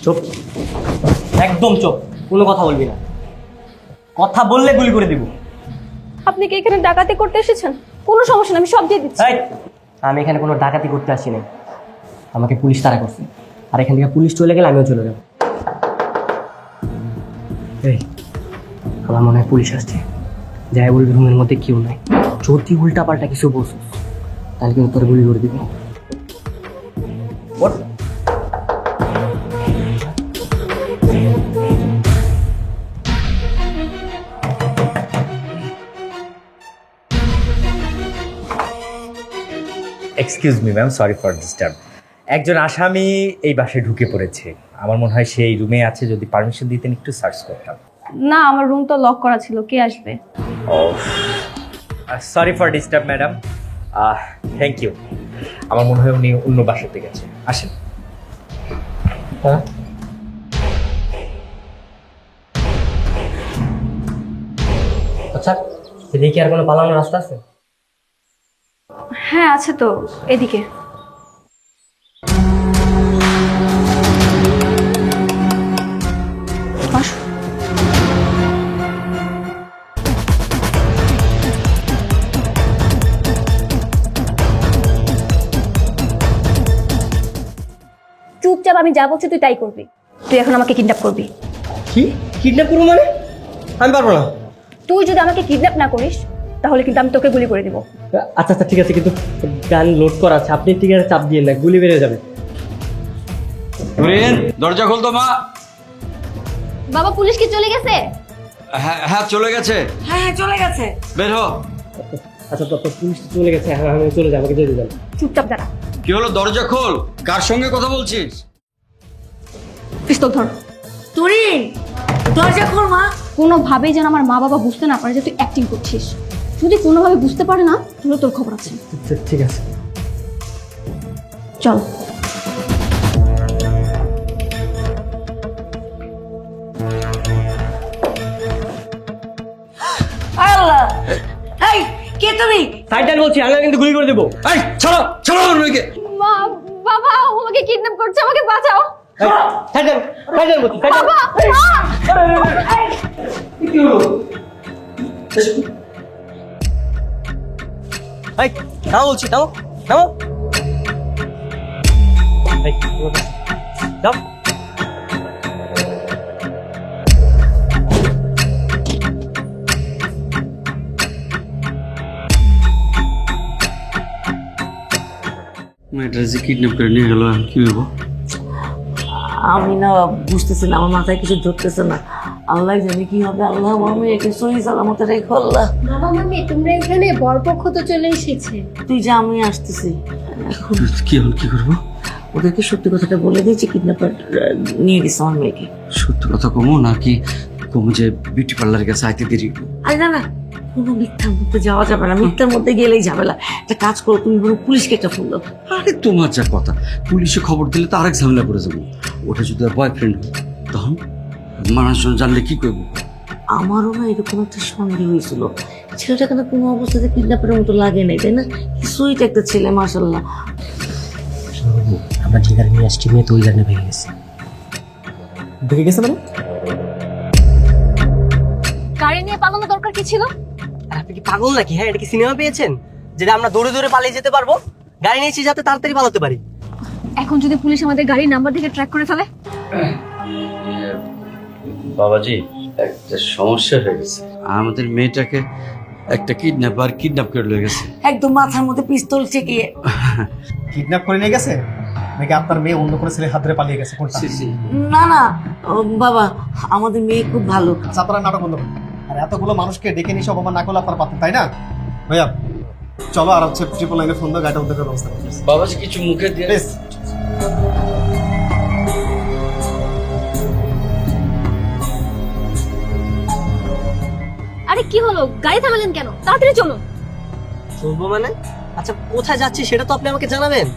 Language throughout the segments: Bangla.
চুপ, একদম চুপ, কোনো কথা বলবি না। কথা বললে গুলি করে দিব। আপনি কি এখানে ডাকাতি করতে এসেছেন? কোনো সমস্যা না, আমি সব দিয়ে দিচ্ছি। এই, আমি এখানে কোনো ডাকাতি করতে আসি নাই। আমাকে পুলিশ তাড়া করছে, আর এখান থেকে পুলিশ চলে গেলে আমিও চলে যাব। এই, আমার মনে হয় পুলিশ আসছে। যাই বলবি রুমের মধ্যে কেউ নাই। যদি উল্টা পাল্টা কিছু বলছিস তাহলে কিন্তু তোর গুলি করে দিবি। ওঠ। Excuse me ma'am, sorry for disturb. একজন আসামি এই বাসায় ঢুকে পড়েছে। আমার মনে হয় সেই রুমে আছে, যদি পারমিশন দিতেন একটু সার্চ করতাম। না, আমার রুম তো লক করা ছিল, কে আসবে? Oh sorry for disturb madam, thank you. আমার মনে হয় উনি অন্য বাসাতে গেছে। আসেন। হ্যাঁ, আচ্ছা, এদিকে আর কোনো পালানোর রাস্তা আছে? হ্যাঁ আছে তো, এদিকে। আসো। চুপচাপ আমি যা বলছি তুই তাই করবি। তুই এখন আমাকে কিডন্যাপ করবি। কি কিডন্যাপ করবো মানে? আমি পারবো না। তুই যদি আমাকে কিডন্যাপ না করিস তাহলে কিন্তু আমি তোকে গুলি করে দিব। আচ্ছা আচ্ছা ঠিক আছে, কিন্তু গান লোড করা আছে, আপনি ঠিক আছে চাপ দিয়ে না, গুলি বেড়ে যাবে। নুরিন, দরজা খোল তো মা। বাবা, পুলিশ কি চলে গেছে? হ্যাঁ হ্যাঁ, চলে গেছে। হ্যাঁ চলে গেছে। বের হ। আচ্ছা তো পুলিশ চলে গেছে, হ্যাঁ আমি চলে যাবো, আমাকে যেতে দেন। চুপচাপ দাঁড়া। কি হলো, দরজা খোল। কার সঙ্গে কথা বলছিস? পিস্তল ধর। তুরিন, দরজা খোল মা। কোনোভাবেই যেন আমার মা বাবা বুঝতে না পারে যে তুই অ্যাক্টিং করছিস। যদি কোনোভাবে বুঝতে পারে না তাহলে তোর খবর আছে। ঠিক আছে। চল। আল্লাহ, এই কে তুমি? সাইডান বলছি, আমি কিন্তু গুলি করে দেবো। এই ছাড়ো ছাড়ো ওকে। মা, বাবা আমাকে কিডন্যাপ করছে, আমাকে বাঁচাও। সাইডান বলছি, সাইডান। বাবা, মা! কি হলো? এই, নাও বলছি, নাও নাও। এই, যাও। মেয়েটা যে কিডন্যাপ করে নিয়ে গেল, কি হইব? আমি না বুঝতেছি না, আমার মাথায় কিছু ধরতেছে না। আল্লাহ জানে কি হবে। আল্লাহ আমার মেয়েকে সহি সালামতে রেখো আল্লাহ। বাবা মামি, তোমরা এখানে বরপক্ষ তো চলে এসেছে। তুই যা, আমি আসতেছি। এখন কি হল, কি করবো? ওদেরকে সত্যি কথাটা বলে দিয়েছি, কিডন্যাপার নিয়ে গেছে আমার মেয়েকে। সত্যি কথা কমো নাকি কমো যে বিউটি পার্লার গেছে আইতে দেরি? আরে না না, কোনো মিথ্যার মধ্যে যাওয়া যাবে না। মিথ্যার মধ্যে গেলেই ঝামেলা। একটা কাজ করো, তুমি বলো পুলিশকে একটা ফোন দাও। আরে তোমার যা কথা, পুলিশে খবর দিলে তো আরেক ঝামেলা করে যাবো। ওটা যদি আর বয়ফ্রেন্ড হয় তখন মানুষজন জানলে কি করবো? আমারও না এরকম একটা সন্দেহ হয়েছিল। ছেলেটা কেন কোনো অবস্থাতে কিডন্যাপের মতো লাগে নাই, তাই না? কি সুইট একটা ছেলে, মাশাআল্লাহ। আমরা যে গাড়ি নিয়ে আসছি, মেয়ে তো ওই গাড়ি ভেঙে গেছে। ভেঙে গেছে মানে? গাড়ি নিয়ে পালানো দরকার কি ছিল? আর আপনি কি পাগল নাকি? হ্যাঁ, এটা কি সিনেমা পেয়েছেন যেটা আমরা দৌড়ে দৌড়ে পালিয়ে যেতে পারবো? গাড়ি নিয়েছি যাতে তাড়াতাড়ি পালাতে পারি। এখন যদি পুলিশ আমাদের গাড়ির নাম্বার দেখে ট্র্যাক করে ফেলে? বাবাজি, একটা সমস্যা হয়ে গেছে। আমাদের মেয়েটাকে একটা কিডন্যাপ করে লয়ে গেছে। একদম মাথার মধ্যে পিস্তল ঠেকিয়ে। কিডন্যাপ করে নিয়ে গেছে নাকি আপনার মেয়ে অন্য কোনো ছেলে হাত ধরে পালিয়ে গেছে? কোনটা? না না বাবা, আমাদের মেয়ে খুব ভালো। আচ্ছা, আপনারা নাটক বন্ধ করুন। আর এতগুলো মানুষকে ডেকে নিয়ে অপমান না করলে আপনারা পাতেন, তাই না? ভাইয়া চলো, আর হচ্ছে 999 ফোন দাও, গাড়িটা উদ্ধারের ব্যবস্থা করতেছি। বাবাজি কিছু মুখে দিয়ে প্লিজ। আরে কি হলো, গাড়ি থামালেন কেন? তাড়াতাড়ি চলুন। চলবো মানে? আচ্ছা কোথায় যাচ্ছি সেটা তো আপনি আমাকে জানাবেন।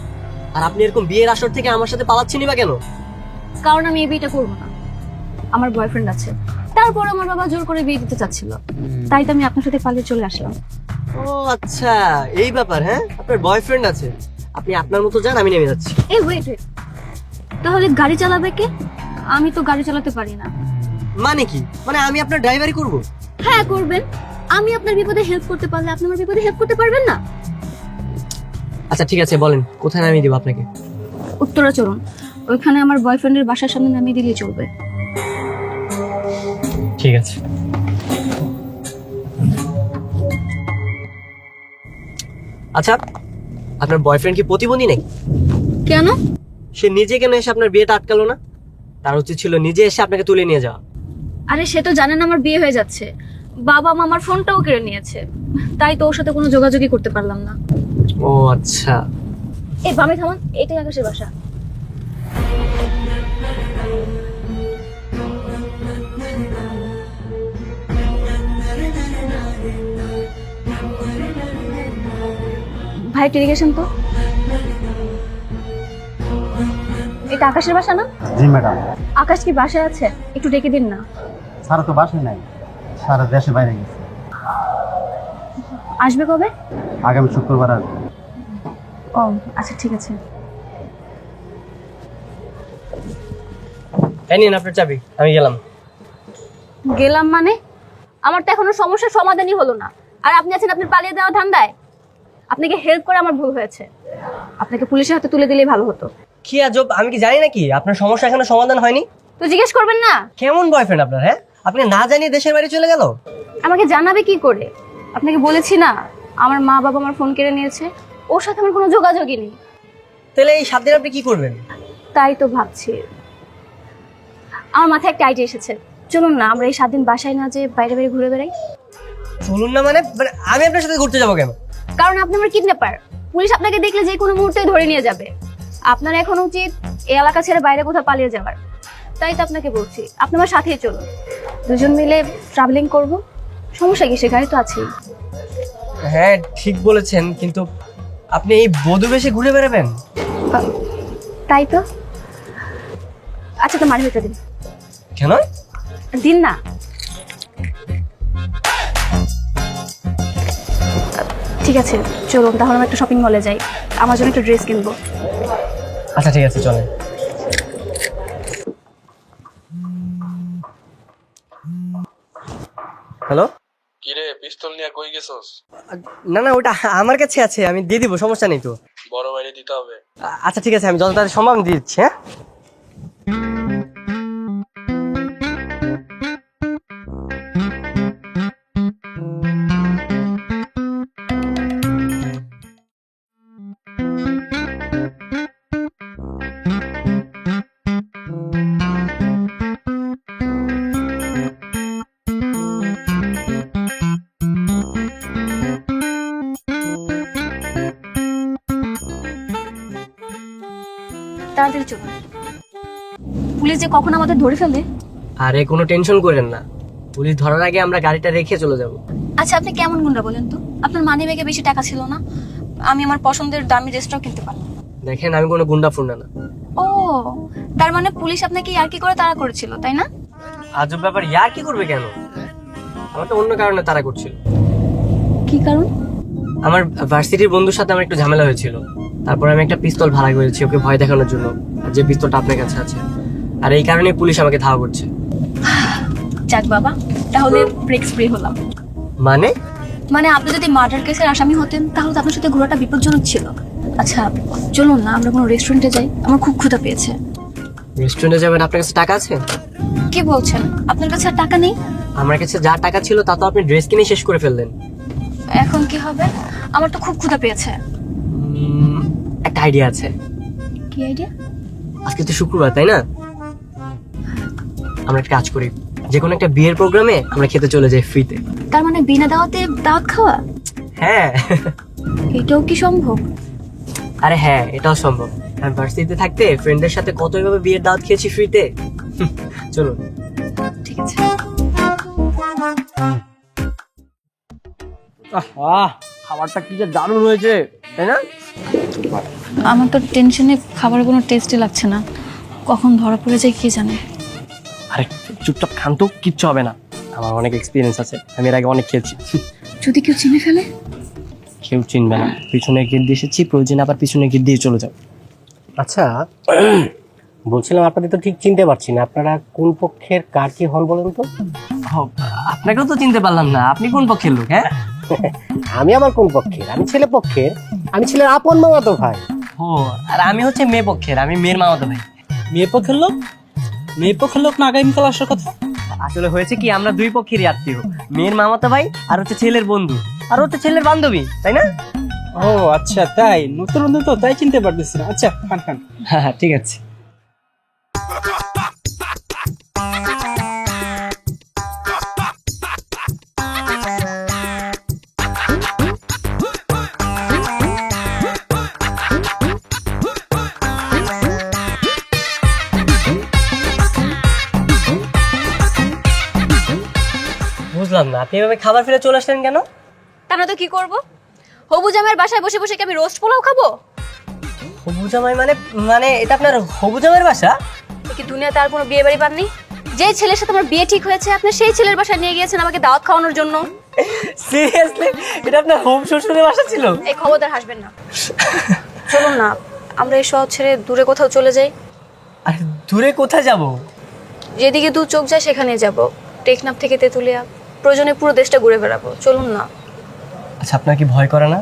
আর আপনি এরকম বিয়ের আসর থেকে আমার সাথে পালাচ্ছেনই বা কেন? কারণ আমি এই বিয়েটা করবো না। আমার বয়ফ্রেন্ড আছে, তারপর আমার বাবা জোর করে বিয়ে দিতে চাচ্ছিল, তাই তো আমি আপনার সাথে পালিয়ে চলে আসলাম। ও আচ্ছা, এই ব্যাপার। হ্যাঁ, আপনার বয়ফ্রেন্ড আছে, আপনি আপনার মতো যান, আমি নেমে যাচ্ছি। এই ওয়েট, তাহলে গাড়ি চালাবে কে? আমি তো গাড়ি চালাতে পারি না। মানে কি? মানে আমি আপনার ড্রাইভারি করব? হ্যাঁ করবেন। আমি আপনার বিপদে হেল্প করতে পারলে আপনি আমার বিপদে হেল্প করতে পারবেন না? আচ্ছা ঠিক আছে, বলেন কোথায় নামিয়ে দিব আপনাকে? উত্তরাচরণ, ওইখানে আমার বয়ফ্রেন্ডের বাসার সামনে নামিয়ে দিলেই চলবে। ঠিক আছে। আচ্ছা, আপনার বয়ফ্রেন্ড কি প্রতিবন্ধী নাকি? কেন? সে নিজে কেন এসে আপনার বিয়েটা আটকালো না? তার উচিত ছিল নিজে এসে আপনাকে তুলে নিয়ে যাওয়া। আরে সে তো জানেন আমার বিয়ে হয়ে যাচ্ছে, বাবা মা আমার ফোনটাও কেড়ে নিয়েছে, তাই তো ওর সাথে কোনো যোগাযোগই করতে পারলাম না। ও আচ্ছা। এই বামে থামান, এটাই আকাশের বাসা। ভাই টেলিগেশন তো এটা আকাশের বাসা না? জি ম্যাডাম। আকাশ কি বাসায় আছে? একটু ডেকে দিন না। সারা তো বাসায় নাই, সারা দেশে বাইরে গেছে। আসবে কবে? আগামী শুক্রবার আসবে। ও আচ্ছা ঠিক আছে। এই নিন আপনার চাবি, আমি গেলাম। গেলাম মানে? আমার তো এখনো সমস্যার সমাধানই হলো না, আর আপনি আছেন আপনার পালিয়ে দেওয়া ধান্দায়। আপনাকে হেল্প করে আমার ভুল হয়েছে, আপনাকে পুলিশের হাতে তুলে দিলেই ভালো হতো। কি আজব, আমি কি জানি নাকি আপনার সমস্যা এখনো সমাধান হয়নি? তো জিজ্ঞেস করবেন না? কেমন বয়ফ্রেন্ড আপনার? হ্যাঁ, আপনি না জানিয়ে দেশের বাইরে চলে গেল। আমাকে জানাবে কি করে? আপনাকে বলেছি না আমার মা বাবা আমার ফোন কেড়ে নিয়েছে, ওর সাথে আমার কোনো যোগাযোগই নেই। তাহলে এই 7 দিন আপনি কি করবেন? তাই তো ভাবছি। আমার মাথায় একটা আইডিয়া এসেছে, চলুন না আমরা এই 7 দিন বাসায় না যে বাইরে বাইরে ঘুরে বেড়াই। চলুন না মানে আমি আপনার সাথে ঘুরতে যাবো কেন? কারণ আপনি আমার কিডন্যাপার, পুলিশ আপনাকে দেখলে যে কোনো মুহূর্তে ধরে নিয়ে যাবে। আপনার এখন উচিত এই এলাকা ছেড়ে বাইরে কোথাও পালিয়ে যাওয়ার। তাই তো আপনাকে বলছি আপনি আমার সাথেই চলুন, দুজন মিলে ট্রাভেলিং করব। সমস্যা কি, সে গাড়ি তো আছেই। হ্যাঁ ঠিক বলেছেন, কিন্তু আপনি এই বধূ বেশে ঘুরে বেড়াবেন? তাই তো। আচ্ছা তো মারি হইতে দিন। কেন? দিন না। ঠিক আছে চলুন তাহলে আমরা একটা শপিং মলে যাই, আমার জন্য একটা ড্রেস কিনবো। আচ্ছা ঠিক আছে চলেন। হ্যালো। কিরে পিস্তল নিয়ে কই গেছস? না না, ওটা আমার কাছে আছে, আমি দিয়ে দিব, সমস্যা নেই তো। বড় বাইরে দিতে হবে। আচ্ছা ঠিক আছে, আমি যত তাড়াতাড়ি সম্ভব আমি দিয়ে দিচ্ছি। হ্যাঁ তাড়াতাড়ি চলুন, পুলিশ যে কখন আমাদের ধরে ফেলে। আরে কোনো টেনশন করেন না, পুলিশ ধরার আগে আমরা গাড়িটা রেখে চলে যাব। আচ্ছা আপনি কেমন গুন্ডা বলেন তো? আপনার মানি ব্যাগে বেশি টাকা ছিল না, আমি আমার পছন্দের দামি ড্রেসটাও কিনতে পারলাম। দেখেন আমি কোনো গুন্ডা ফুন্ডা না। ও তার মানে পুলিশ আপনাকে ইয়ার কি করে তাড়া করেছিল তাই না? আজব ব্যাপার, ইয়ার কি করবে কেন? আমার তো অন্য কারণে তারা করছিল। কি কারণ? আমার ভার্সিটির বন্ধুর সাথে আমার একটু ঝামেলা হয়েছিল, তারপর আমি একটা পিস্তল ভাড়া করেছি ওকে ভয় দেখানোর জন্য, যে পিস্তলটা আপনার কাছে আছে, আর এই কারণে পুলিশ আমাকে ধাওয়া করছে। যাক বাবা, তাহলে ব্রেক ফ্রি হলাম। মানে? মানে আপনি যদি মার্ডার কেসের আসামি হতেন তাহলে তো আপনার সাথে ঘোরাটা বিপজ্জনক ছিল। আচ্ছা চলুন না আমরা কোনো রেস্টুরেন্টে যাই, আমার খুব ক্ষুধা পেয়েছে। রেস্টুরেন্টে যাবেন? আপনার কাছে টাকা আছে? কি বলছেন, আপনার কাছে আর টাকা নেই? আমার কাছে যা টাকা ছিল তা তো আপনি ড্রেস কিনে শেষ করে ফেললেন। এখন কি হবে? আমার তো খুব ক্ষুধা পেয়েছে। একটা আইডিয়া আছে। কি আইডিয়া? আজকে তো শুক্রবার তাই না, আমরা একটা কাজ করি, যে কোনো একটা বিয়ের প্রোগ্রামে আমরা খেতে চলে যাই ফ্রিতে। তার মানে বিনা দাওয়াতে দাওয়াত খাওয়া? হ্যাঁ। এটাও কি সম্ভব? আরে হ্যাঁ এটাও সম্ভব, আমি ভার্সিটিতে থাকতে ফ্রেন্ডদের সাথে কতই ভাবে বিয়ের দাওয়াত খেয়েছি ফ্রিতে। চলুন। ঠিক আছে। খাবারটা কি যে দারুণ হয়েছে তাই না? আমার তো টেনশনে খাবারের কোনো টেস্টই লাগছে না, কখন ধরা পড়ে যায় কে জানে। আরে চুপচাপ খান তো, কিচ্ছু হবে না, আমার অনেক এক্সপিরিয়েন্স আছে, আমি এর আগে অনেক খেয়েছি। যদি কেউ চিনে ফেলে? কেউ চিনবে না, পিছনে গেট দিয়ে এসেছি, প্রয়োজনে আবার পিছনে গেট দিয়ে চলে যাও। আচ্ছা বলছিলাম আপনাদের তো ঠিক চিনতে পারছি না, আপনারা কোন পক্ষের কার কি হন বলেন তো? আপনাকেও তো চিনতে পারলাম না, আপনি কোন পক্ষের লোক? হ্যাঁ, আমি আমার কোন পক্ষের? আমি ছেলে পক্ষের, আমি ছেলের আপন মামাতো ভাই। ও, আর আমি হচ্ছে মেয়ে পক্ষের, আমি মেয়ের মামাতো ভাই। মেয়ে পক্ষের লোক? মেয়ে পক্ষের লোক না আগামীকাল আসার কথা। আসলে হয়েছে কি, আমরা দুই পক্ষেরই আত্মীয়, মেয়ের মামাতো ভাই আর হচ্ছে ছেলের বন্ধু আর হচ্ছে ছেলের বান্ধবী, তাই না? ও আচ্ছা, তাই নতুন নতুন তো, তাই চিনতে পারতেছি না। আচ্ছা খান খান। হ্যাঁ ঠিক আছে। বুঝলাম না, আপনি এভাবে খাবার ফেলে চলে আসলেন কেন? তা না তো কি করব? হবু জামাইয়ের বাসায় বসে বসে কি আমি রোস্ট পোলাও খাবো? হবু জামাই মানে? মানে এটা আপনার হবু জামাইয়ের বাসা? কি দুনিয়াতে আর কোনো বিয়ে বাড়ি পাননি? যে ছেলের সাথে আমার বিয়ে ঠিক হয়েছে আপনি সেই ছেলের বাসায় নিয়ে গিয়েছেন আমাকে দাওয়াত খাওয়ানোর জন্য। সিরিয়াসলি? এটা আপনার হোম শ্বশুরের বাসা ছিল? এই খবরদার হাসবেন না। চলুন না আমরা এই শহর ছেড়ে দূরে কোথাও চলে যাই। আরে দূরে কোথায় যাব? যেদিকে দু চোখ যায় সেখানে যাব। টেকনাফ থেকে তেতুলিয়া, প্রয়োজনে পুরো দেশটা ঘুরে বেড়াবো। চলুন না। আচ্ছা, আপনার কি ভয় করে না?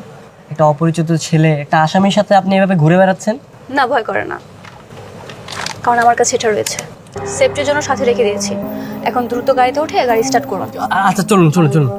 একটা অপরিচিত ছেলে, একটা আসামির সাথে আপনি এভাবে ঘুরে বেড়াচ্ছেন? না, ভয় করে না, কারণ আমার কাছে এটা রয়েছে। সেফটির জন্য সাথে রেখে দিয়েছি। এখন দ্রুত গাড়িতে উঠে গাড়ি স্টার্ট করুন। আচ্ছা চলুন চলুন চলুন।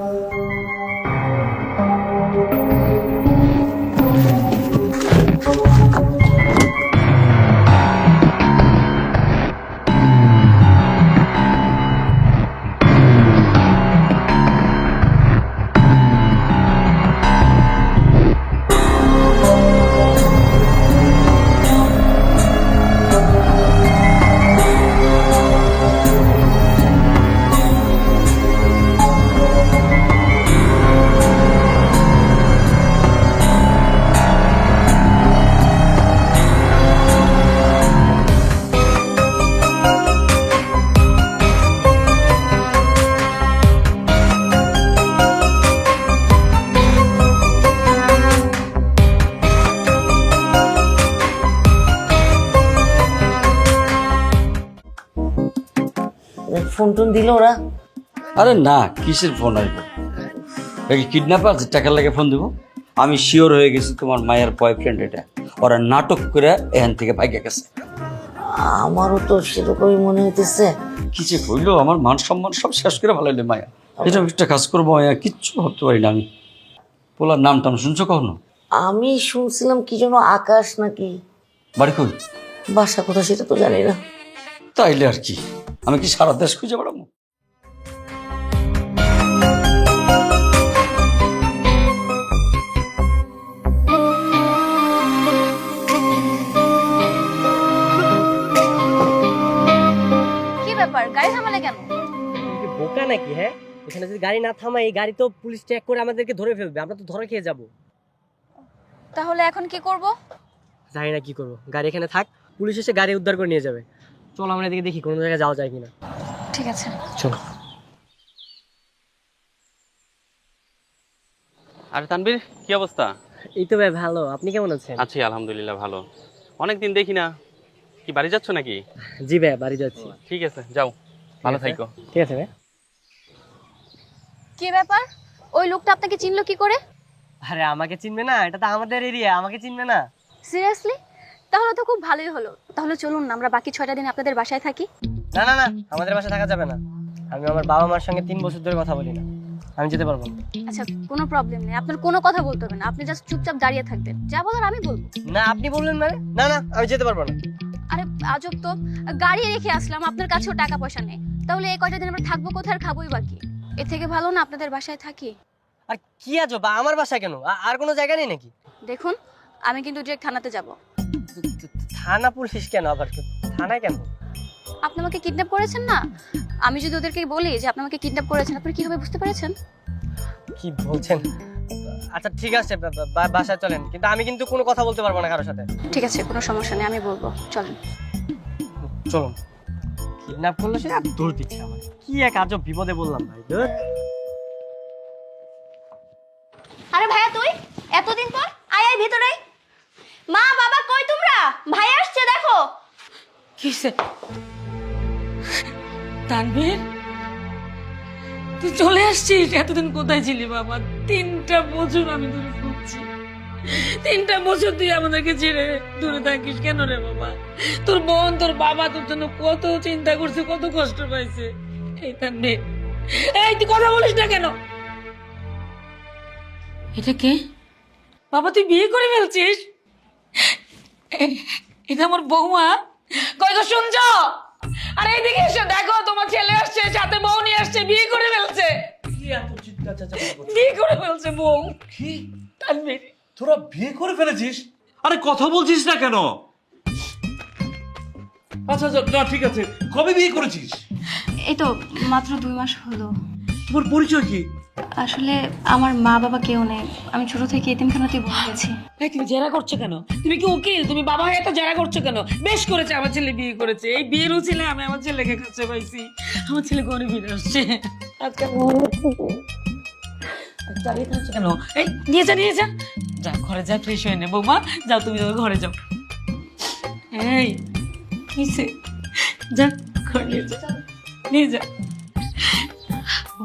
ফোন টোন দিল ওরা? আরে না, কিসের ফোন আসবে? দেখি কিডন্যাপার টাকার লাগে ফোন দেবো? আমি শিওর হয়ে গেছি তোমার মায়ের বয়ফ্রেন্ড এটা। ওরা নাটক করে এখান থেকে ভাইগে গেছে। আমারও তো সেরকমই মনে হইতেছে। কি যে হইলো, আমার মান সম্মান সব শেষ করে ভালো মায়া। এটা একটা কাজ করবো মায়া, কিচ্ছু ভাবতে পারি না আমি। পোলার নাম টাম শুনছো কখনো? আমি শুনছিলাম কি যেন আকাশ নাকি। বাড়ি কই? বাসা কোথা সেটা তো জানি না। তাইলে আর কি, আমি কি সারা দেশ খুঁজে বেড়াবো? কি ব্যাপার, গাড়ি থামালে কেন? তুমি কি বোকা নাকি? হ্যাঁ, এখানে যদি গাড়ি না থামাই, এই গাড়ি তো পুলিশ চেক করে আমাদেরকে ধরে ফেলবে, আমরা তো ধরে খেয়ে যাব। তাহলে এখন কি করব? জানি না কি করবো, গাড়ি এখানে থাক, পুলিশ এসে গাড়ি উদ্ধার করে নিয়ে যাবে। চলো আমরা এদিকে দেখি কোনো জায়গায় যাওয়া যায় কিনা। ঠিক আছে চলো। আরে তানবীর, কি অবস্থা? এই তো ভাই ভালো, আপনি কেমন আছেন? আছি আলহামদুলিল্লাহ ভালো। অনেকদিন দেখি না, কি বাড়ি যাচ্ছ নাকি? জি ভাই, বাড়ি যাচ্ছি। ঠিক আছে, যাও, ভালো থাইকো। ঠিক আছে ভাই। কি ব্যাপার, ওই লোকটা আপনাকে চিনলো কি করে? আরে আমাকে চিনবে না? এটা তো আমাদের এরিয়া, আমাকে চিনবে না? সিরিয়াসলি? তাহলে তো খুব ভালোই হলো। তাহলে চলুন না আমরা বাকি 6টা দিন আপনাদের বাসায় থাকি। না না না, আমাদের বাসায় থাকা যাবে না। আমি আমার বাবা মার সঙ্গে 3 বছর ধরে কথা বলি না, আমি যেতে পারবো না। আচ্ছা কোনো প্রবলেম নেই, আপনার কোনো কথা বলতে হবে না, আপনি জাস্ট চুপচাপ দাঁড়িয়ে থাকবেন, যা বলার আমি বলবো। না আপনি বললেন মানে? না না, আমি যেতে পারবো না। আরে আজব তো, গাড়ি রেখে আসলাম, আপনার কাছেও টাকা পয়সা নেই, তাহলে এই কয়টা দিন আমরা থাকবো কোথায়, আর খাবোই বাকি? এর থেকে ভালো না আপনাদের বাসায় থাকি। আর কি আজব, আমার বাসায় কেন? আর কোনো জায়গা নেই নাকি? দেখুন আমি কিন্তু ডিরেক্ট থানাতে যাব। থানা পুলিশ কেন আবার? থানায় কেন? আপনি আমাকে কিডন্যাপ করেছেন না, আমি যদি ওদেরকে বলি যে আপনি আমাকে কিডন্যাপ করেছেন, আপনি কি হবে বুঝতে পেরেছেন? কি বলছেন? আচ্ছা ঠিক আছে, বাসায় চলেন, কিন্তু আমি কিন্তু কোনো কথা বলতে পারবো না কারোর সাথে। ঠিক আছে কোনো সমস্যা নেই, আমি বলবো, চলেন। চলুন। কিডন্যাপ করলো সে, আর দৌড় দিচ্ছে আমার। কি এক আজব বিপদে বললাম ভাই। ধুর। আরে ভাইয়া তুই এতদিন পর আয়, আয় ভিতরে। মা বাবা কই তোমরা? ভাই আসছে দেখো। কিসে তানভীর, তুই চলে আসছিস? এতদিন কোথায় ছিলি বাবা? 3টা বছর আমি তোর খুঁজছি। 3টা বছর তুই আমাদেরকে ছেড়ে দূরে থাকিস কেন রে বাবা? তোর বোন, তোর বাবা তোর জন্য কত চিন্তা করছে, কত কষ্ট পাইছে। এই তানভীর, এই তুই কথা বলিস না কেন? এটা কে বাবা? তুই বিয়ে করে ফেলছিস? এটা আমার বৌমা। কই গো, শুনছ? আরে এইদিকে এসে দেখো, তোমার ছেলে আসছে, সাথে বউ নিয়ে আসছে, বিয়ে করে ফেলছে। বিয়ে করে ফেলছে বউ। কি তানভীর, তোরা বিয়ে করে ফেলেছিস? আরে কথা বলছিস না কেন? আচ্ছা আচ্ছা, না ঠিক আছে। কবে বিয়ে করেছিস? এই তো মাত্র 2 মাস হলো। তোমার পরিচয় কি? আসলে আমার মা বাবা কেউ নেই, আমি ছোট থেকে এতিমখানাতেই বড় হয়েছি। এই তুমি জেরা করছো কেন? তুমি কি উকিল? তুমি বাবা হয়ে এত জেরা করছো কেন? বেশ করেছে আমার ছেলে বিয়ে করেছে। এই বিয়ের উচিলে আমি আমার ছেলেকে কাছে পাইছি। আমার ছেলে ঘরে ফিরে আসছে। আজকে দাঁড়িয়ে থাকছো কেন? এই নিয়ে যা, নিয়ে যা, যা ঘরে যা, ফ্রেশ হয়ে নে। বৌমা যাও, তুমি তোমার ঘরে যাও। এই কিসে? যা ঘরে নিয়ে যা, নিয়ে যা।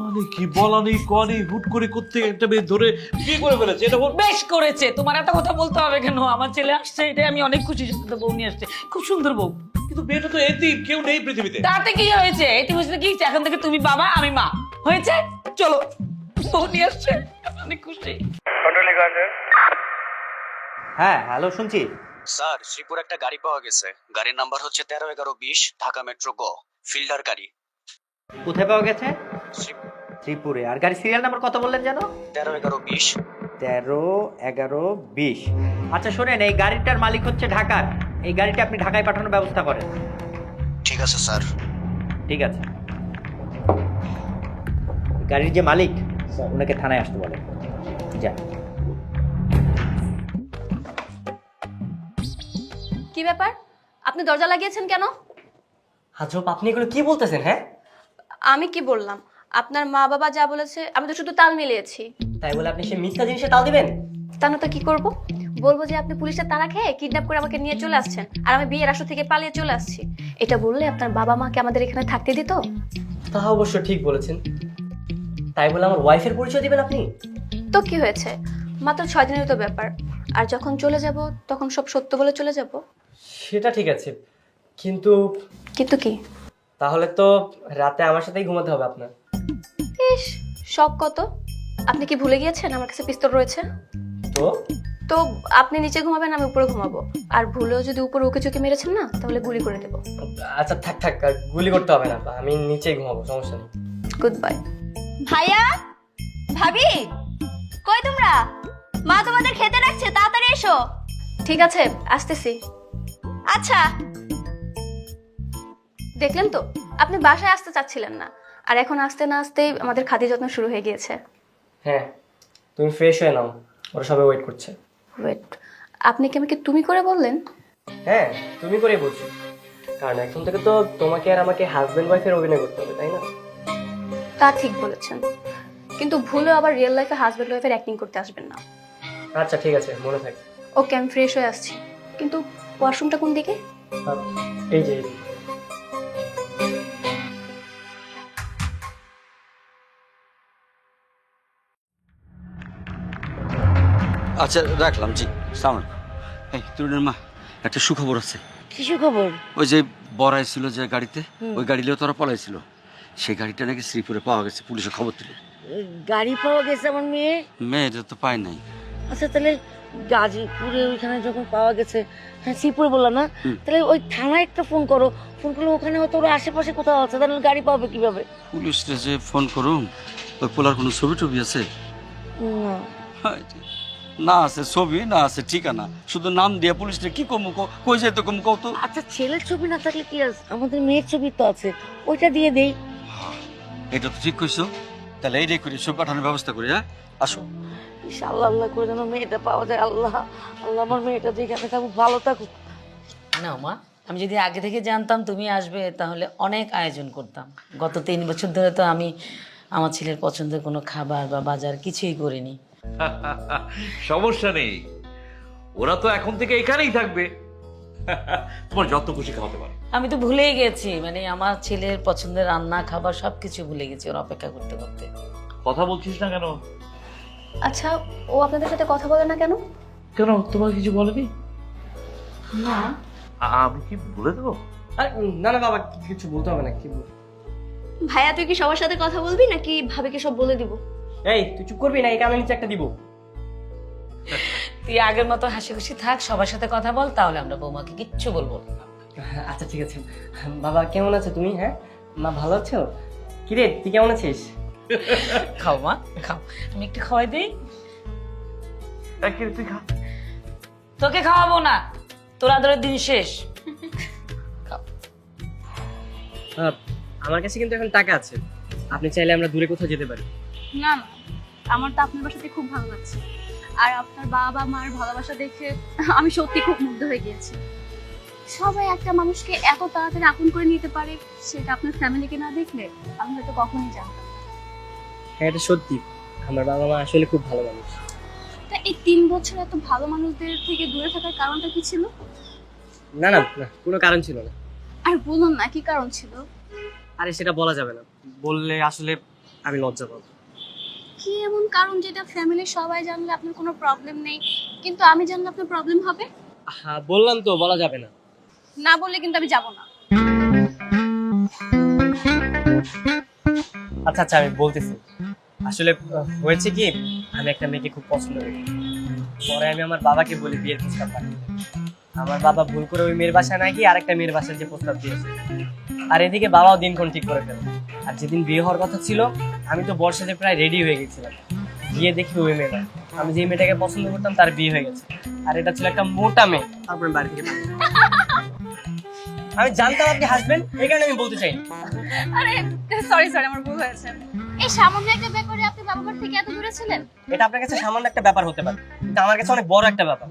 মানে কি বলা নেই, কয়া নেই, হুট করে করতে একটা মেয়ে ধরে বিয়ে করে ফেলেছে। এটা বেশ করেছে। তোমার এত কথা বলতে হবে কেন? আমার ছেলে আসছে, এটাই আমি অনেক খুশি। সাথে বউ নিয়ে আসছে, খুব সুন্দর বউ। কিন্তু মেয়েটা তো এতিম, কেউ নেই পৃথিবীতে। তাতে কি হয়েছে? এটি বুঝলে কি, এখন থেকে তুমি বাবা, আমি মা হয়েছে। চলো, বউ নিয়ে আসছে, অনেক খুশি। হ্যাঁ হ্যালো, শুনছি। স্যার, শ্রীপুর একটা গাড়ি পাওয়া গেছে। গাড়ির নাম্বার হচ্ছে 131120, ঢাকা মেট্রো গ, ফিল্ডার গাড়ি। কোথায় পাওয়া গেছে? শ্রীপুরে। আর গাড়ি সিরিয়াল নাম্বার কত বললেন যেন? 131120। 131120। আচ্ছা শোনেন, এই গাড়িটার মালিক হচ্ছে ঢাকার। এই গাড়িটা আপনি ঢাকায় পাঠানোর ব্যবস্থা করেন। ঠিক আছে স্যার। ঠিক আছে। গাড়ির যে মালিক, ওনাকে থানায় আসতে বলেন। যা। কি ব্যাপার, আপনি দরজা লাগিয়েছেন কেন? আজব, আপনি এগুলো কি বলতেছেন? হ্যাঁ, আমি কি বললাম? আপনার মা বাবা যা বলেছে আমি তো শুধু তাল মিলিয়েছি। তাই বলে আপনি সে মিথ্যা জিনিসে তাল দিবেন? তা না তো কি করব? বলবো যে আপনি পুলিশের তাড়া খেয়ে কিডন্যাপ করে আমাকে নিয়ে চলে আসছেন, আর আমি বিয়ের আসর থেকে পালিয়ে চলে আসছি। এটা বললে আপনার বাবা মাকে আমাদের এখানে থাকতে দিত? তা অবশ্য ঠিক বলেছেন। তাই বলে আমার ওয়াইফের পরিচয় দিবেন আপনি? তো কি হয়েছে, মাত্র 6 দিনের তো ব্যাপার। আর যখন চলে যাব তখন সব সত্য বলে চলে যাব। সেটা ঠিক আছে, কিন্তু কিন্তু কি? তাহলে তো রাতে আমার সাথেই ঘুমাতে হবে আপনার। ইস, শখ কত! আপনি কি ভুলে গিয়েছেন আমার কাছে পিস্তল রয়েছে? তো তো আপনি নিচে ঘুমাবেন, আমি উপরে ঘুমাবো। আর ভুলেও যদি উপরে উঁকে চুকে মেরেছেন না, তাহলে গুলি করে দেবো। আচ্ছা থাক থাক, আর গুলি করতে হবে না, আমি নিচেই ঘুমাবো, সমস্যা নেই। Good bye. ভাইয়া, ভাবি, কই তোমরা? মা তোমাদের খেতে রাখছে, তাড়াতাড়ি এসো। ঠিক আছে, আসতেছি। আচ্ছা। দেখলেন তো, আপনি বাসায় আসতে চাচ্ছিলেন না, আর এখন আসতে না আসতেই আমাদের খাতি যত্ন শুরু হয়ে গিয়েছে। হ্যাঁ, তুমি ফ্রেশ হয়ে নাও, ওরা সবাই ওয়েট করছে। ওয়েট, আপনি কি আমাকে তুমি করে বললেন? হ্যাঁ, তুমি করেই বলছো, কারণ এখন থেকে তো তোমাকে আর আমাকে হাজবেন্ড ওয়াইফের অভিনয় করতে হবে, তাই না? তা ঠিক বলেছেন, কিন্তু ভুলেও আবার রিয়েল লাইফে হাজবেন্ড ওয়াইফের অ্যাক্টিং করতে আসবেন না। আচ্ছা ঠিক আছে, মনে থাকে। ওকে, আমি ফ্রেশ হয়ে আসছি, কিন্তু ওয়াশরুমটা কোন দিকে? এই যে এই যে। আচ্ছা রাখলাম, জি সালাম। এই তরুণের মা, একটা সুখবর আছে। কি খবর? ওই যে বড়াই ছিল যে গাড়িতে, ওই গাড়িলেও তোরা পলাইছিল, সেই গাড়িটা নাকি শ্রীপুরে পাওয়া গেছে, পুলিশে খবর দিল। গাড়ি পাওয়া গেছে আমার মেয়ে? মেয়েটা তো পায় নাই। আচ্ছা তাহলে গাজীপুরে ওইখানে যখন পাওয়া গেছে, হ্যাঁ শ্রীপুরে বললাম না, তাহলে ওই থানায় একটা ফোন করো। ফোন করলে ওখানে হয়তো ওরা আশেপাশে কোথাও আছে, তাহলে গাড়ি পাবে কিভাবে? পুলিশে যে ফোন করুন, ওই পোলার কোনো ছবি টবি আছে? না। না আছে ছবি, না আছে ঠিকানা, শুধু নাম দিয়ে পুলিশটা কি কমু, কই যায় তো কমু, কত। আচ্ছা ছেলের ছবি না থাকলে কি আছে, আমাদের মেয়ের ছবি তো আছে, ওইটা দিয়ে দেই। এটা তো ঠিক কইছো, তাহলে এইটাই করি, ছবি পাঠানোর ব্যবস্থা করি। হ্যাঁ আসো। ইনশাআল্লাহ, আল্লাহ করে যেন মেয়েটা পাওয়া যায়। আল্লাহ আল্লাহ, আমার মেয়েটা যেখানে থাকুক ভালো থাকুক। না মা, আমি যদি আগে থেকে জানতাম তুমি আসবে, তাহলে অনেক আয়োজন করতাম। গত 3 বছর ধরে তো আমি আমার ছেলের পছন্দের কোনো খাবার বা বাজার কিছুই করিনি। সমস্যা নেই, ওরা তো এখন থেকে এখানেই থাকবে। তোমার যত খুশি খাওয়াতে পারো। আমি তো ভুলেই গেছি, মানে আমার ছেলের পছন্দের রান্না খাবার সবকিছু ভুলে গেছি ওর অপেক্ষা করতে করতে। কথা বলছিস না কেন? আচ্ছা, ও আপনাদের সাথে কথা বলে না কেন? কেন, তোমার কিছু বলেনি? না, আমি কি বলে দেবো? আরে, না না বাবা, কিছু বলতে হবে না, কি বল। ভাইয়া তুই কি সবার সাথে কথা বলবি নাকি ভাবিকে সব বলে দিব? এই তুই চুপ করবি না, এই কানে নিচে একটা দিব। তুই আগের মতো হাসি খুশি থাক, সবার সাথে কথা বল, তাহলে আমরা বৌমাকে কিচ্ছু বলবো না। আচ্ছা ঠিক আছে। বাবা কেমন আছো তুমি? হ্যাঁ মা ভালো আছো? কিরে তুই কেমন আছিস? খাও মা, খাও, আমি একটু খাওয়াই দিই। তুই খা। তোকে খাওয়াবো না, তোর আদরের দিন শেষ। আমার কাছে কিন্তু এখন টাকা আছে, আপনি চাইলে আমরা দূরে কোথাও যেতে পারি। না না, আমার তো আপনার বাসাতে খুব ভালো লাগছে। আর আপনার বাবা মার ভালোবাসা দেখে আমি সত্যি খুব মুগ্ধ হয়ে গিয়েছি। সবাই একটা মানুষকে এত তাড়াতাড়ি আপন করে নিতে পারে, সেটা আপনার ফ্যামিলিকে না দেখলে আমি হয়তো কখনোই জানতাম না। হ্যাঁ এটা সত্যি, আমার বাবা মা আসলে খুব ভালো মানুষ। তা এই 3 বছর এত ভালো মানুষদের থেকে দূরে থাকার কারণটা কি ছিল? না না না, কোনো কারণ ছিল না। আর বলুন না কি কারণ ছিল? আরে সেটা বলা যাবে না, বললে আসলে আমি লজ্জা পাবো। কি এমন কারণ যেটা ফ্যামিলির সবাই জানলে আপনার কোনো প্রবলেম নেই, কিন্তু আমি জানলে আপনার প্রবলেম হবে? হ্যাঁ বললাম তো, বলা যাবে না। না বললে কিন্তু আমি যাব না। আচ্ছা আচ্ছা আমি বলতেছি। আসলে হয়েছে কি, আমি একটা মেয়েকে খুব পছন্দ করি। পরে আমি আমার বাবাকে বলি বিয়ের প্রস্তাব পাঠাতে। আমার বাবা ভুল করে ওই মেয়ের বাসায় না গিয়ে আরেকটা মেয়ের বাসায় যে প্রস্তাব দিয়েছে। আর এদিকে বাবাও দিনক্ষণ ঠিক করে ফেলে। আর যেদিন বিয়ে হওয়ার কথা ছিল, আমি তো বর্ষাতে প্রায় রেডি হয়ে গেছিলাম। গিয়ে দেখি ওই মেয়েটা, আমি যে মেয়েটাকে পছন্দ করতাম তার বিয়ে হয়ে গেছে। আর এটা ছিল একটা মোটা মেয়ে। তারপরে বাড়ি থেকে পাঠিয়ে দিই। আমি জানতাম আপনি হাসবেন, এই কারণে আমি বলতে চাই। আরে সরি আমার ভুল হয়েছে। এই সামান্য একটা ব্যাপারে আপনি বাবা মার থেকে এত দূরে ছিলেন? এটা আপনার কাছে সামান্য একটা ব্যাপার হতে পারে, কিন্তু আমার কাছে অনেক বড় একটা ব্যাপার।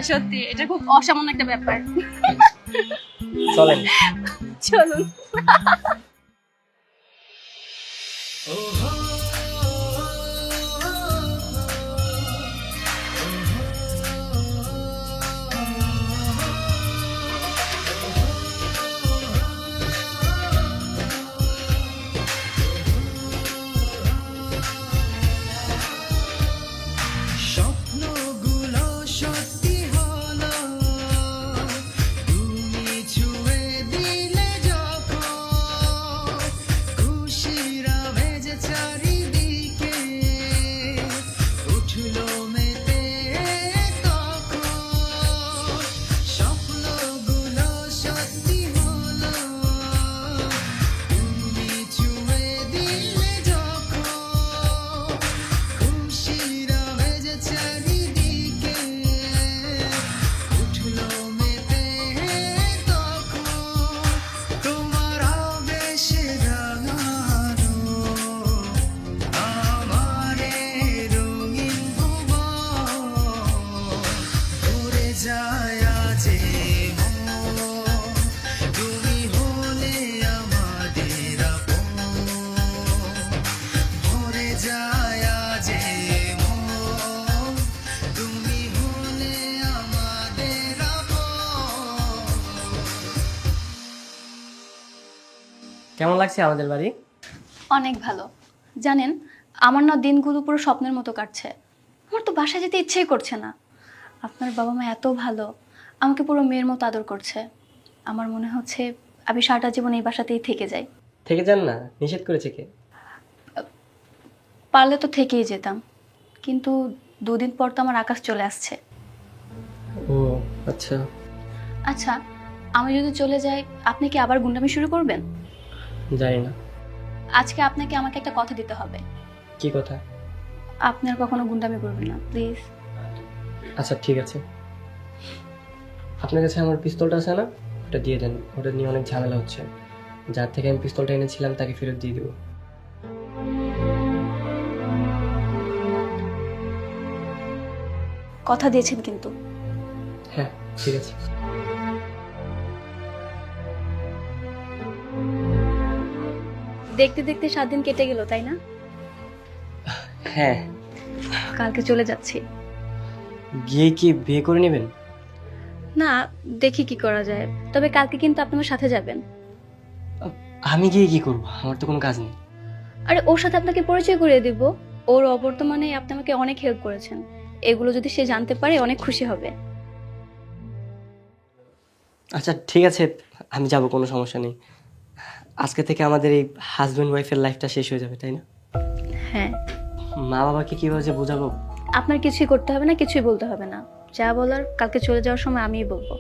সত্যি এটা খুব অসামান্য একটা ব্যাপার। চলেন চলুন। কেমন লাগছে আমাদের বাড়ি? অনেক ভালো। জানেন, আমার না দিনগুলো পুরো স্বপ্নের মতো কাটছে। আমার তো বাসায় যেতে ইচ্ছেই করছে না। আপনার বাবা মা এত ভালো, আমাকে পুরো মেয়ের মতো আদর করছে। আমার মনে হচ্ছে আমি সারাটা জীবন এই বাসাতেই থেকে যাই। থেকে যান না, নিষেধ করেছে কে? পারলে তো থেকেই যেতাম, কিন্তু 2 দিন পর তো আমার আকাশ চলে আসছে। ও আচ্ছা। আচ্ছা, আমি যদি চলে যাই আপনি কি আবার গুন্ডামি শুরু করবেন? জানি না। আজকে আপনাকে আমাকে একটা কথা দিতে হবে। কি কথা? আপনি আর কখনো গুন্ডামি করবেন না, প্লিজ। আচ্ছা ঠিক আছে। আপনার কাছে আমার পিস্তলটা আছে না, ওটা দিয়ে দেন। ওটা নিয়ে অনেক ঝামেলা হচ্ছে। যার থেকে আমি পিস্তলটা এনেছিলাম তাকে ফেরত দিয়ে দেবো। কথা দিয়েছেন কিন্তু। হ্যাঁ ঠিক আছে। দেখতে দেখতে 7 দিন কেটে গেল, তাই না? হ্যাঁ। কালকে চলে যাচ্ছি। গিয়ে কি বিয়ে করে নেবেন? না, দেখি কি করা যায়। তবে কালকে কিন্তু আপনি আমার সাথে যাবেন। আমি গিয়ে কি করবো? আমার তো কোনো কাজ নেই। আরে ওর সাথে আপনাকে পরিচয় করিয়ে দিব। ওর অবর্তমানে আপনি আমাকে অনেক হেল্প করেছেন। এগুলো যদি সে জানতে পারে অনেক খুশি হবে। আচ্ছা ঠিক আছে, আমি যাব, কোনো সমস্যা নেই। আজকে থেকে আমাদের এই হাজব্যান্ড ওয়াইফের লাইফটা শেষ হয়ে যাবে, তাই না? হ্যাঁ, মা বাবাকে কিভাবে যে বোঝাবো? আপনার কিছুই করতে হবে না, কিছুই বলতে হবে না। যা বলার কালকে চলে যাওয়ার সময় আমিই বলবো।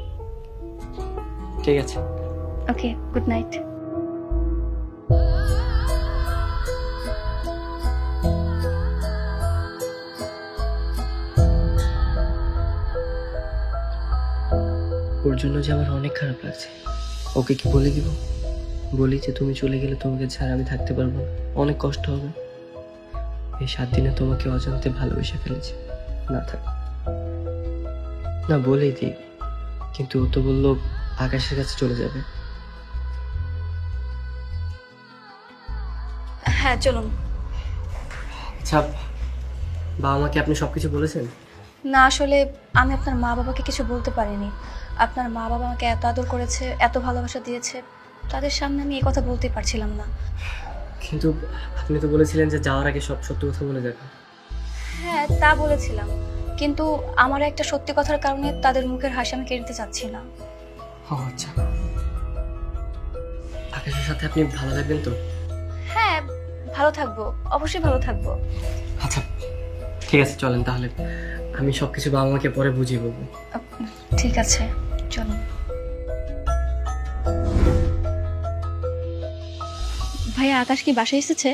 ঠিক আছে। ওকে, গুড নাইট। ওর জন্য যে আমার অনেক খারাপ লাগছে। ওকে কি বলে দিব? বলি যে তুমি চলে গেলে তোমাকে ছাড়া আমি থাকতে পারবো না, অনেক কষ্ট হবে। এই 7 দিনে তোমাকে অজান্তে ভালোবেসে ফেলেছি। না থাক, না বলেই দিই। কিন্তু ও তো বললো আকাশের কাছে চলে যাবে। হ্যাঁ, চলুন। আচ্ছা, বাবা মাকে আপনি সবকিছু বলেছেন? না, আসলে আমি আপনার মা বাবাকে কিছু বলতে পারিনি। আপনার মা বাবা আমাকে এত আদর করেছে, এত ভালোবাসা দিয়েছে, তাদের সামনে আমি এই কথা বলতেই পারছিলাম না। কিন্তু আপনি তো বলেছিলেন যে যাওয়ার আগে সব সত্যি কথা বলে যাবেন। হ্যাঁ, তা বলেছিলাম, কিন্তু আমার একটা সত্যি কথার কারণে তাদের মুখের হাসি আমি কেড়ে নিতে চাচ্ছি না। ও আচ্ছা, আকাশের সাথে আপনি ভালো থাকবেন তো? হ্যাঁ, ভালো থাকবো, অবশ্যই ভালো থাকবো। আচ্ছা ঠিক আছে, চলেন তাহলে। আমি সবকিছু বাবা মাকে পরে বুঝিয়ে বলবো। ঠিক আছে, চলুন। ভাইয়া, আকাশ কি বাসায় এসেছে?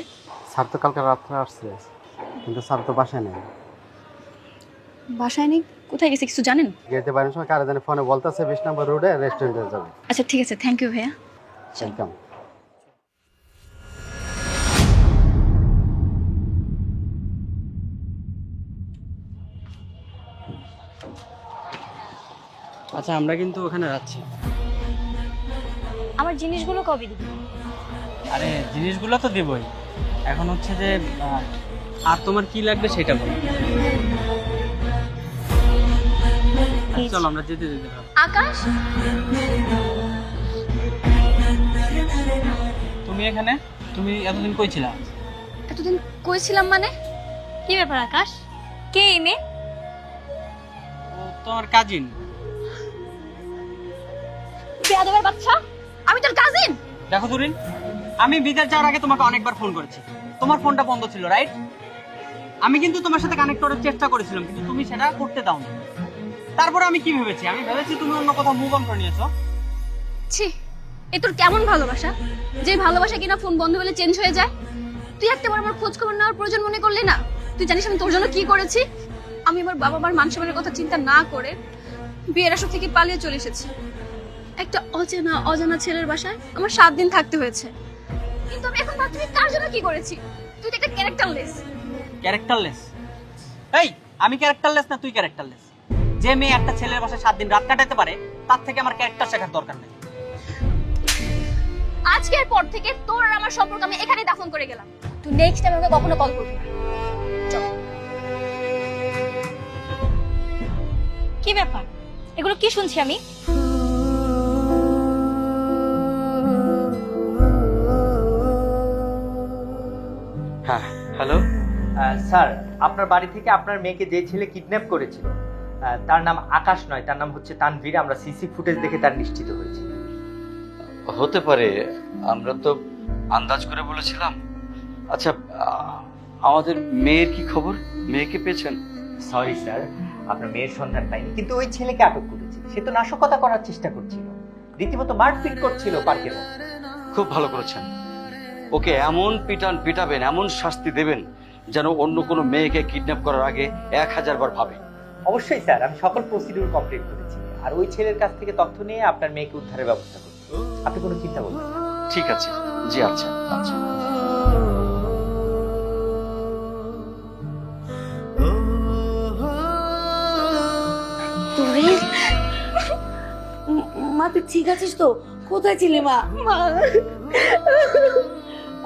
স্যার তো কালকে রাত্রে আসছে, কিন্তু স্যার তো বাসায় নেই। বাসায় নেই? কোথায় গেছে কিছু জানেন? গেতে বাইরের সময় কারে জানে ফোনে বলতেছে 20 নম্বর রোডে রেস্টুরেন্টে যাবে। আচ্ছা ঠিক আছে, থ্যাংক ইউ ভাইয়া। ওয়েলকাম। আচ্ছা আমরা কিন্তু ওখানে যাচ্ছি। আমার জিনিসগুলো কবে দিবি? আরে জিনিসগুলো তো দেবই, এখন হচ্ছে যে আর তোমার কি লাগবে সেটা বলো। চলো আমরা যেতে যেতে ভাবো। আকাশ, তুমি এখানে, তুমি এতদিন কই ছিলা? এতদিন কই ছিলাম মানে? কি ব্যাপার আকাশ? কে এই মেয়ে? ও তোমার কাজিন। বেয়াদবের বাচ্চা, আমি তোর কাজিন? দেখো তুরিন, আমি বিদেশ যাওয়ার আগে তোমাকে অনেকবার ফোন করেছি, তোমার ফোনটা বন্ধ ছিল, রাইট? আমি কিন্তু তোমার সাথে কানেক্ট করার চেষ্টা করেছিলাম, কিন্তু তুমি সেটা করতে দাওনি। তারপরে আমি কি ভেবেছি? আমি ভেবেছি তুমি অন্য কোথাও মুভ অন করে নিয়েছো। ছি, এ তোর কেমন ভালোবাসা, যে ভালোবাসা কিনা ফোন বন্ধ হলে চেঞ্জ হয়ে যায়? তুই একটা বার আমার খোঁজ খবর নেওয়ার প্রয়োজন মনে করলি না? তুই জানিস আমি তোর জন্য কি করেছি? আমি আমার বাবা মার মান সম্মানের কথা চিন্তা না করে বিয়ের আসর থেকে পালিয়ে চলে এসেছি। একটা অজানা ছেলের বাসায় আমার 7 দিন থাকতে হয়েছে। কিন্তু আমি এখন ভাবছি কার জন্য কি করেছি? তুই তো একটা ক্যারেক্টারলেস। ক্যারেক্টারলেস? এই, আমি ক্যারেক্টারলেস না তুই ক্যারেক্টারলেস? যে মেয়ে একটা ছেলের বাসায় 7 দিন রাত কাটাতে পারে, তার থেকে আমার ক্যারেক্টার শেখার দরকার নেই। আজকের পর থেকে তোর আর আমার সম্পর্ক আমি এখানেই দাফন করে গেলাম। তুই নেক্সট টাইম আমাকে কখনো কল করবি না। চল। কি ব্যাপার? এগুলো কি শুনছি আমি? হ্যাঁ, হ্যালো। স্যার, আপনার বাড়ি থেকে আপনার মেয়েকে যে ছেলে কিডন্যাপ করেছিল তার নাম আকাশ নয়, তার নাম হচ্ছে তানভীর। আমরা সিসি ফুটেজ দেখে তার নিশ্চিত হয়েছি। হতে পারে, আমরা তো আন্দাজ করে বলেছিলাম। আচ্ছা, আমাদের মেয়ের কি খবর? মেয়েকে পেয়েছেন? সরি স্যার, আপনার মেয়ের সন্ধান পাইনি, কিন্তু ওই ছেলেকে আটক করেছি। সে তো নাশকতা করার চেষ্টা করছিল, রীতিমতো মারপিট করছিল পার্কের মধ্যে। খুব ভালো করেছেন। ওকে এমন পিটাবেন, এমন শাস্তি দেবেন যেন অন্য কোনো মেয়েকে কিডন্যাপ করার আগে 1000 বার ভাবে। অবশ্যই স্যার, আমি সকল প্রসিডিউর কমপ্লিট করেছি, আর ওই ছেলের কাছ থেকে তথ্য নিয়ে আপনার মেয়েকে উদ্ধারের ব্যবস্থা করছি। আপনি কোনো চিন্তা করবেন না। ঠিক আছে, জি আচ্ছা আচ্ছা। তুই মা, তুই ঠিক আছিস তো? কোথায় ছিলি মা?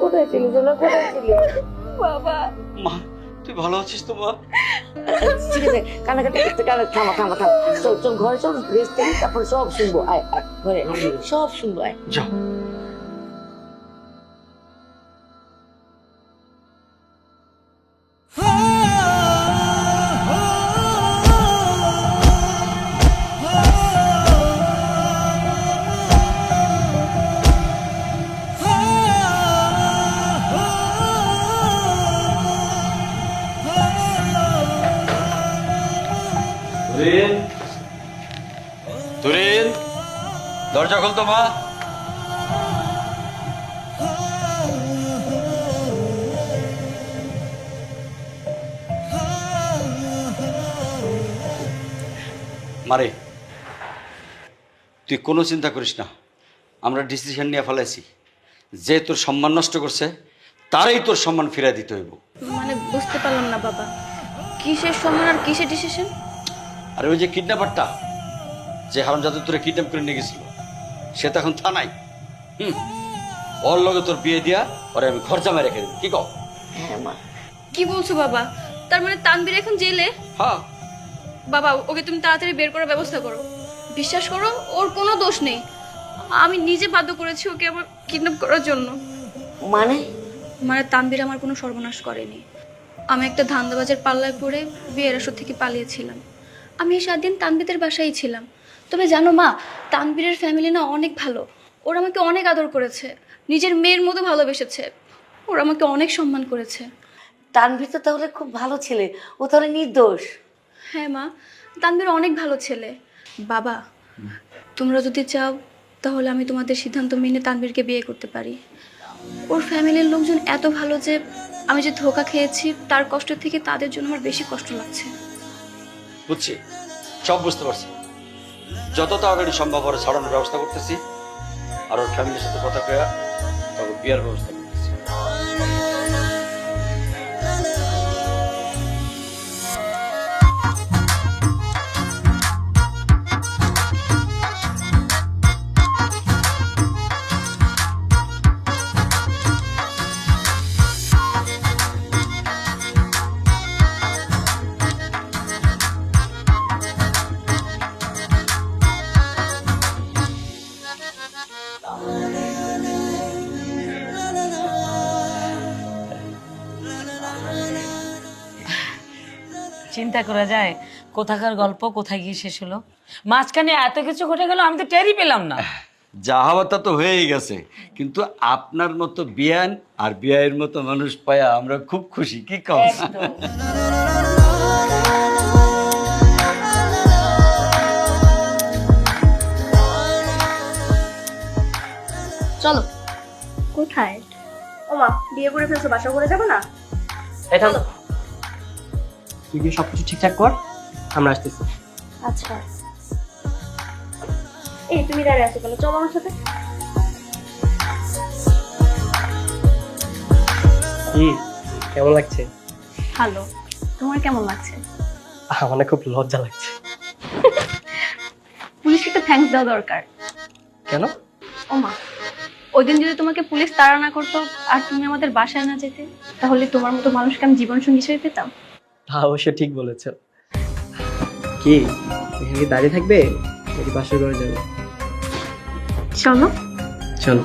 কোথায় ছিলি? কোথায় ছিলি বাবা? মা, তুই ভালো আছিস তো মা? ঠিক আছে, কানাকাটি করতে থামা থামা থামা। চল চল ঘরে চল, রেস্ট নিই, তারপর সব শুনবো। আয় আয় ঘরে সব শুনবো, আয়। যাও। তুরিন, তুরিন, দরজা খুলতো মা। মারে, তুই কোনো চিন্তা করিস না, আমরা ডিসিশন নিয়ে ফেলাইছি। যে তোর সম্মান নষ্ট করছে তারই তোর সম্মান ফিরিয়ে দিতে হইব। মানে বুঝতে পারলাম না বাবা, কিসের সম্মান আর কিসের ডিসিশন? আর ওই যে কিডন্যাপারটা, যে হারামজাদা তোরে কিডন্যাপ করে নিয়ে গেছিল, সে তো এখন থানায়। ওর লগে তোর বিয়ে দিয়া ওরে আমি ঘর জামাই রেখে দেব। কি কও? হ্যাঁ মা। কি বলছো বাবা? তার মানে তানবীর এখন জেলে? হ্যাঁ। বাবা, ওকে তুমি তাড়াতাড়ি বের করার ব্যবস্থা করো। বিশ্বাস করো, ওর কোনো দোষ নেই। আমি নিজে বাধ্য করেছি ওকে আমার কিডন্যাপ করার জন্য। মানে তানবীর আমার কোনো সর্বনাশ করেনি। আমি একটা ধান্দাবাজের পাল্লায় পড়ে বিয়ের আসর থেকে পালিয়েছিলাম। আমি এই 7 দিন তানবীরের বাসায় ছিলাম। তবে জানো মা, তানবীরের ফ্যামিলি না অনেক ভালো। ওরা আমাকে অনেক আদর করেছে, নিজের মেয়ের মতো ভালোবেসেছে। ওরা আমাকে অনেক সম্মান করেছে। তানভীর তো তাহলে খুব ভালো ছেলে, ও তাহলে নির্দোষ। হ্যাঁ মা, তানবীর অনেক ভালো ছেলে। বাবা, তোমরা যদি চাও তাহলে আমি তোমাদের সিদ্ধান্ত মেনে তানবীরকে বিয়ে করতে পারি। ওর ফ্যামিলির লোকজন এত ভালো যে আমি যে ধোঁকা খেয়েছি তার কষ্ট থেকে তাদের জন্য আমার বেশি কষ্ট লাগছে। বুঝছি, সব বুঝতে পারছি। যত তাড়াতাড়ি সম্ভব ওরা ছাড়ানোর ব্যবস্থা করতেছি, আর ওর ফ্যামিলির সাথে কথা কয়া তবে বিয়ের ব্যবস্থা করতেছি। চিন্তা করা যায় কোথাকার গল্প কোথায় গিয়ে শেষ হলো? মাঝখানে এত কিছু ঘটে গেল, আমি তো টেরই পেলাম না। যা হওয়ার তা তো হয়েই গেছে, কিন্তু আপনার মতো বিয়ান আর বিয়ের মতো মানুষ পায়া আমরা খুব খুশি। কি কও? চলো। কোথায়? ওমা, বিয়ে করে ফেলছো, বাসা করে যাবো না? এখন তুই কি সবকিছু ঠিকঠাক কর, আমরা আসতেছি। আচ্ছা। এই তুমি দাঁড়িয়ে আছো কেন? চলো আমার সাথে। কেমন লাগছে? ভালো। তোমার কেমন লাগছে? আমার খুব লজ্জা লাগছে। পুলিশকে তো থ্যাঙ্কস দেওয়া দরকার। কেন? ওমা, ওই দিন যদি তোমাকে পুলিশ তাড়া না করতো আর তুমি আমাদের বাসায় না যেতে, তাহলে তোমার মতো মানুষকে আমি জীবনসঙ্গী হিসেবে পেতাম। তা অবশ্য ঠিক বলেছ। কি এখানে দাঁড়িয়ে থাকবে নাকি বাসর ঘরে যাবে? চলো। চলো।